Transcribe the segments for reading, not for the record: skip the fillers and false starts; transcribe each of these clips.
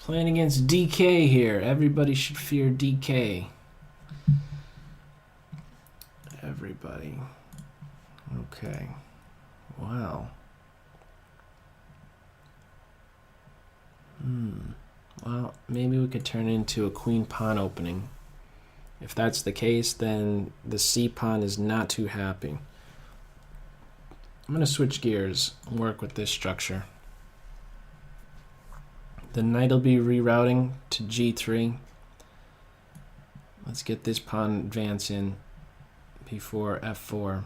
Playing against DK here. Everybody should fear DK. Everybody. Okay. Wow. Well, maybe we could turn it into a queen pawn opening. If that's the case, then the c pawn is not too happy. I'm going to switch gears and work with this structure. The knight will be rerouting to g3. Let's get this pawn advance in before f4.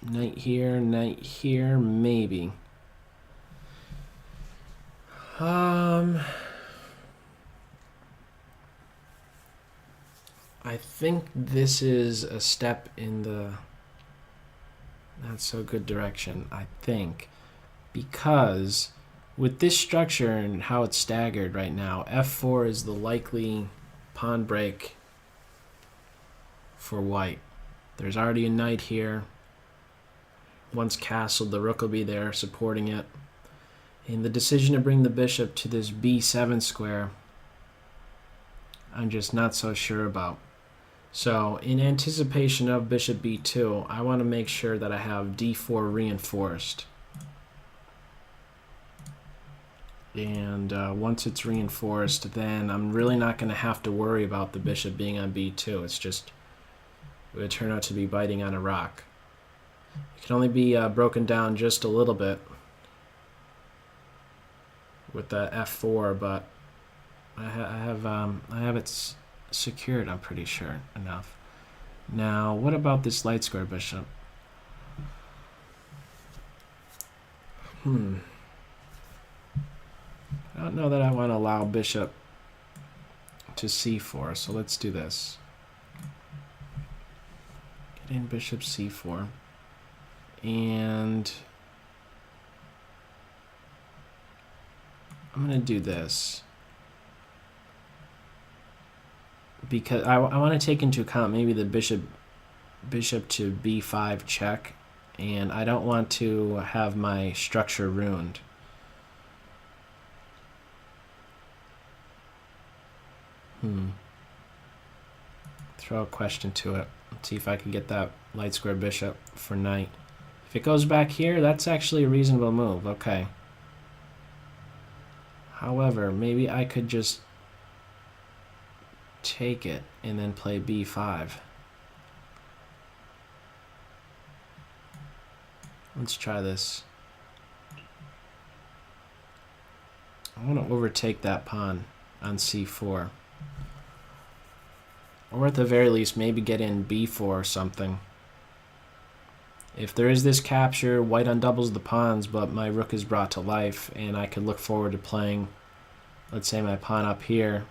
Knight here, maybe. I think this is a step in the not so good direction, I think. Because with this structure and how it's staggered right now, f4 is the likely pawn break for white. There's already a knight here. Once castled, the rook will be there supporting it. And the decision to bring the bishop to this b7 square, I'm just not so sure about. So in anticipation of bishop b2, I want to make sure that I have d4 reinforced. And once it's reinforced, then I'm really not going to have to worry about the bishop being on b2. It's just, it would turn out to be biting on a rock. It can only be broken down just a little bit with the f4, but I have it secured, I'm pretty sure, enough. Now, what about this light square bishop? I don't know that I want to allow bishop to c4, so let's do this. Get in bishop c4. And I'm going to do this because I want to take into account maybe the bishop to b5 check, and I don't want to have my structure ruined. Throw a question to it. Let's see if I can get that light square bishop for knight. If it goes back here, that's actually a reasonable move. Okay. However, maybe I could just take it and then play b5. Let's try this. I want to overtake that pawn on c4. Or at the very least, maybe get in b4 or something. If there is this capture, white undoubles the pawns, but my rook is brought to life, and I could look forward to playing, let's say, my pawn up here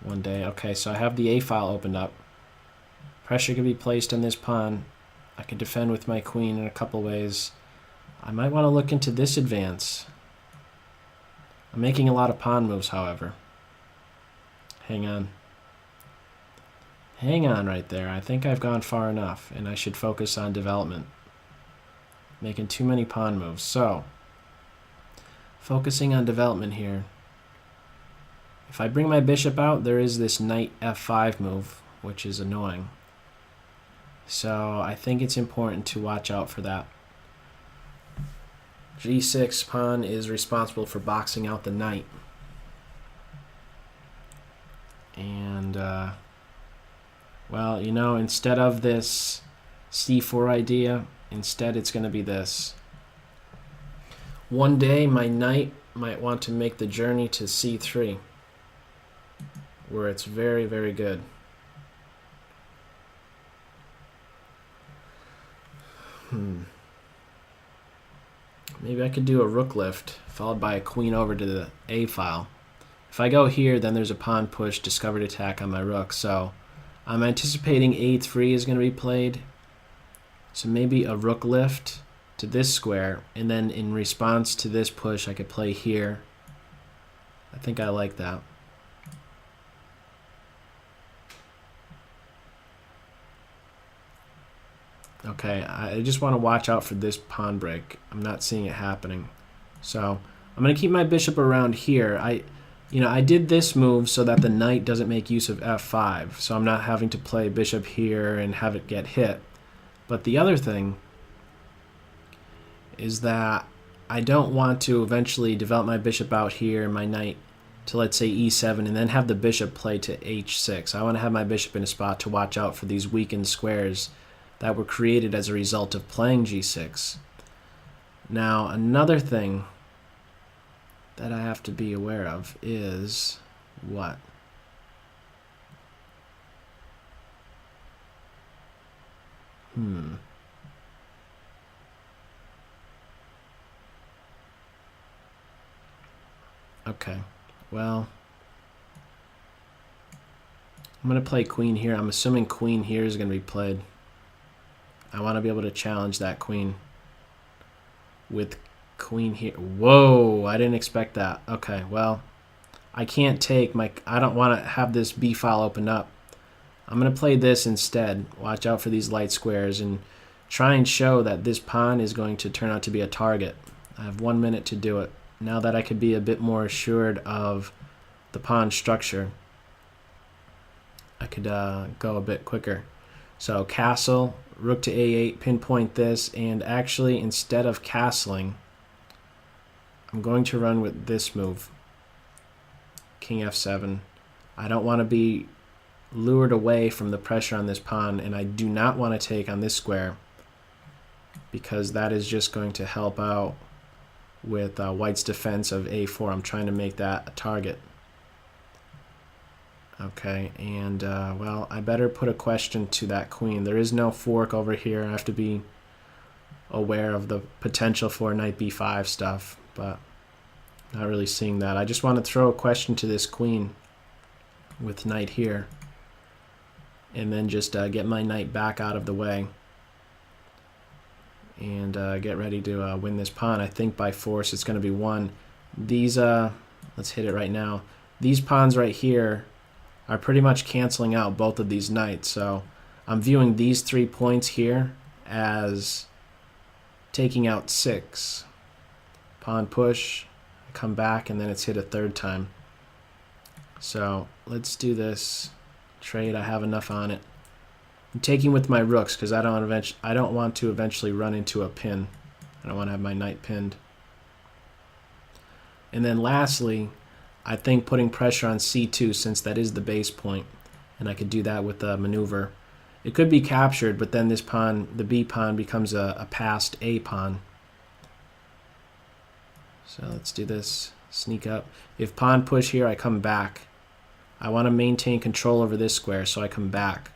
one day. Okay, so I have the a file opened up. Pressure can be placed on this pawn. I can defend with my queen in a couple ways. I might want to look into this advance. I'm making a lot of pawn moves, however. Hang on. Hang on right there. I think I've gone far enough, and I should focus on development. Making too many pawn moves. So, focusing on development here. If I bring my bishop out, there is this knight f5 move, which is annoying. So, I think it's important to watch out for that. g6 pawn is responsible for boxing out the knight. And, well, you know, instead of this c4 idea, instead it's going to be this. One day my knight might want to make the journey to c3, where it's very, very good. Maybe I could do a rook lift, followed by a queen over to the a file. If I go here, then there's a pawn push, discovered attack on my rook, so I'm anticipating a3 is going to be played. So maybe a rook lift to this square, and then in response to this push, I could play here. I think I like that. Okay, I just want to watch out for this pawn break. I'm not seeing it happening. So I'm going to keep my bishop around here. I did this move so that the knight doesn't make use of f5, so I'm not having to play bishop here and have it get hit. But the other thing is that I don't want to eventually develop my bishop out here and my knight to, let's say, e7 and then have the bishop play to h6. I want to have my bishop in a spot to watch out for these weakened squares that were created as a result of playing g6. Now, another thing that I have to be aware of is what? Okay, well, I'm going to play queen here. I'm assuming queen here is going to be played. I want to be able to challenge that queen with queen here. Whoa, I didn't expect that. Okay, well, I can't take my... I don't want to have this b file opened up. I'm going to play this instead. Watch out for these light squares and try and show that this pawn is going to turn out to be a target. I have 1 minute to do it. Now that I could be a bit more assured of the pawn structure, I could go a bit quicker. So castle, rook to a8, pinpoint this, and actually instead of castling, I'm going to run with this move. King f7. I don't want to be lured away from the pressure on this pawn, and I do not want to take on this square because that is just going to help out with white's defense of a4. I'm trying to make that a target. Okay, and well, I better put a question to that queen. There is no fork over here. I have to be aware of the potential for knight b5 stuff, but not really seeing that. I just want to throw a question to this queen with knight here, and then just get my knight back out of the way and get ready to win this pawn. I think by force it's going to be won. These, let's hit it right now. These pawns right here are pretty much canceling out both of these knights, so I'm viewing these 3 points here as taking out 6. Pawn push, come back, and then it's hit a 3rd time. So let's do this trade. I have enough on it. I'm taking with my rooks because I don't want to eventually run into a pin. I don't want to have my knight pinned. And then lastly, I think putting pressure on c2, since that is the base point, and I could do that with a maneuver. It could be captured, but then this pawn, the b pawn, becomes a passed a pawn. So let's do this. Sneak up. If pawn push here, I come back. I want to maintain control over this square, so I come back.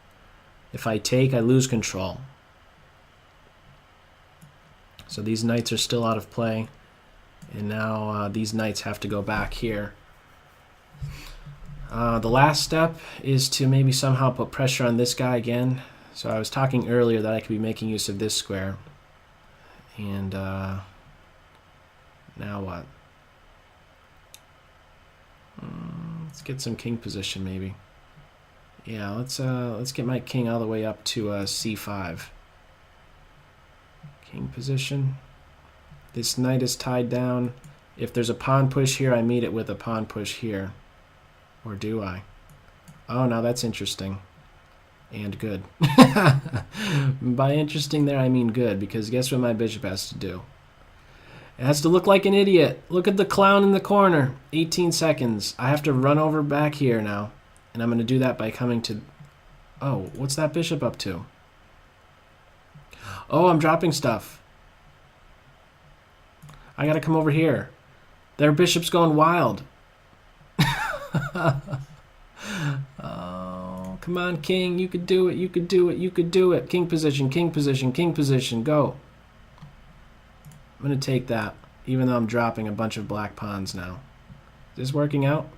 If I take, I lose control. So these knights are still out of play, and now these knights have to go back here. The last step is to maybe somehow put pressure on this guy again. So I was talking earlier that I could be making use of this square. And now what? Let's get some king position maybe. Yeah, let's get my king all the way up to c5. King position. This knight is tied down. If there's a pawn push here, I meet it with a pawn push here. Or do I? Oh, now that's interesting. And good. By interesting there, I mean good, because guess what my bishop has to do? It has to look like an idiot. Look at the clown in the corner. 18 seconds. I have to run over back here now. And I'm going to do that by coming to... Oh, what's that bishop up to? Oh, I'm dropping stuff. I got to come over here. Their bishop's going wild. Oh, come on, king. You could do it. You could do it. You could do it. King position, king position, king position. Go. I'm going to take that, even though I'm dropping a bunch of black pawns now. Is this working out?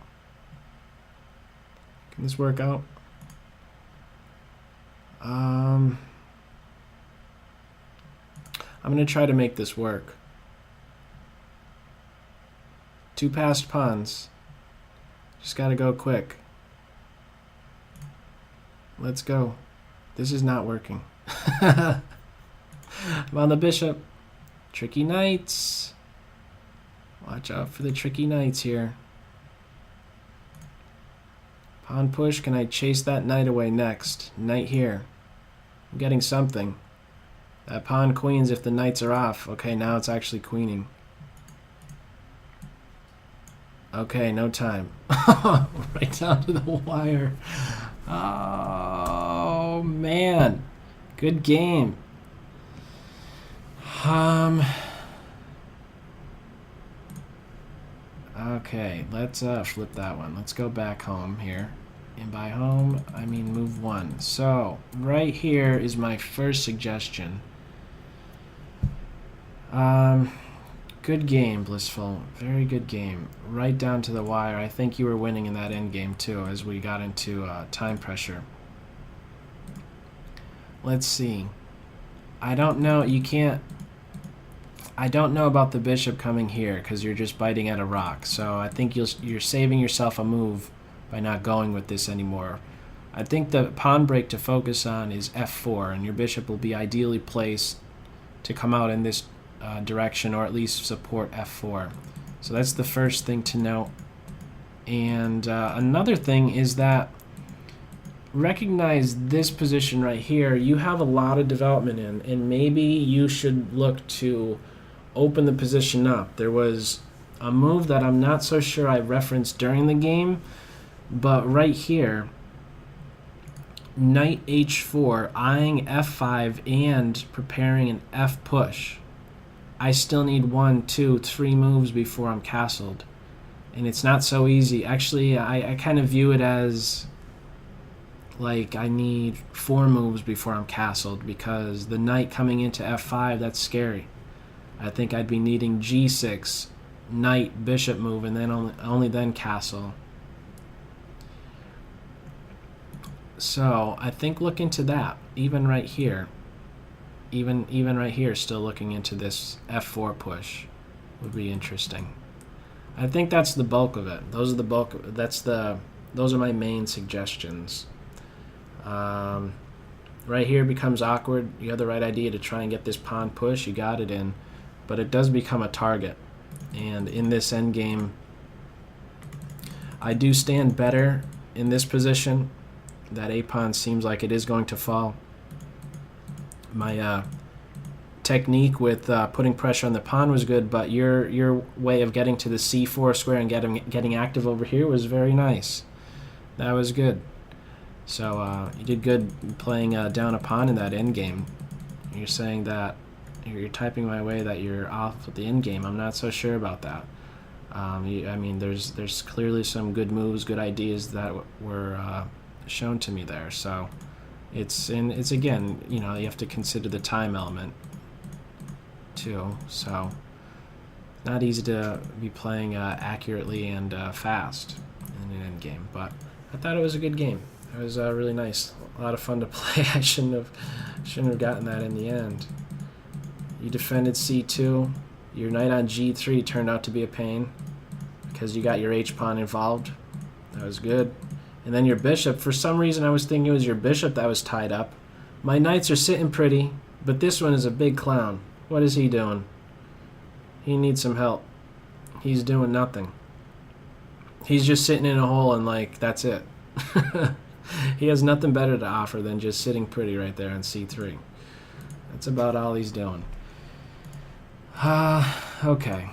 Can this work out? I'm going to try to make this work. 2 passed pawns. Just got to go quick. Let's go. This is not working. I'm on the bishop. Tricky knights. Watch Watch out for the tricky knights here. Pawn push. Can I chase that knight away next? Knight here. I'm getting something. That pawn queens if the knights are off. Okay, now it's actually queening. Okay, no time. Right down to the wire. Oh, man. Good game. Okay, let's flip that one. Let's go back home here. And by home, I mean move one. So, right here is my first suggestion. Good game, Blissful. Very good game. Right down to the wire. I think you were winning in that end game too, as we got into time pressure. Let's see. I don't know. You can't. I don't know about the bishop coming here because you're just biting at a rock. So I think you're saving yourself a move by not going with this anymore. I think the pawn break to focus on is f4, and your bishop will be ideally placed to come out in this direction, or at least support f4. So that's the first thing to note. And another thing is that recognize this position right here. You have a lot of development in, and maybe you should look to open the position up. There was a move that I'm not so sure I referenced during the game, but right here, knight h4, eyeing f5 and preparing an f push. I still need 1, 2, 3 moves before I'm castled, and it's not so easy. Actually, I kind of view it as like I need 4 moves before I'm castled, because the knight coming into f5, that's scary. I think I'd be needing g6, knight, bishop move, and then only then castle. So I think look into that. Even right here, even right here, still looking into this f4 push would be interesting. I think that's the bulk of it. Those are the bulk. Those are my main suggestions. Right here becomes awkward. You have the right idea to try and get this pawn push. You got it in, but it does become a target. And in this endgame, I do stand better in this position. That a pawn seems like it is going to fall. My technique with putting pressure on the pawn was good, but your way of getting to the c4 square and getting active over here was very nice. That was good. So you did good playing down a pawn in that endgame. You're saying that you're typing my way that you're off with the endgame. I'm not so sure about that. I mean, there's clearly some good moves, good ideas that were shown to me there. So it's again, you know, you have to consider the time element too. So not easy to be playing accurately and fast in an end game, but I thought it was a good game. It was really nice, a lot of fun to play. I shouldn't have gotten that in the end. You defended c2. Your knight on g3 turned out to be a pain because you got your h-pawn involved. That was good. And then your bishop, for some reason I was thinking it was your bishop that was tied up. My knights are sitting pretty, but this one is a big clown. What is he doing? He needs some help. He's doing nothing. He's just sitting in a hole and like, that's it. He has nothing better to offer than just sitting pretty right there on c3. That's about all he's doing. Okay.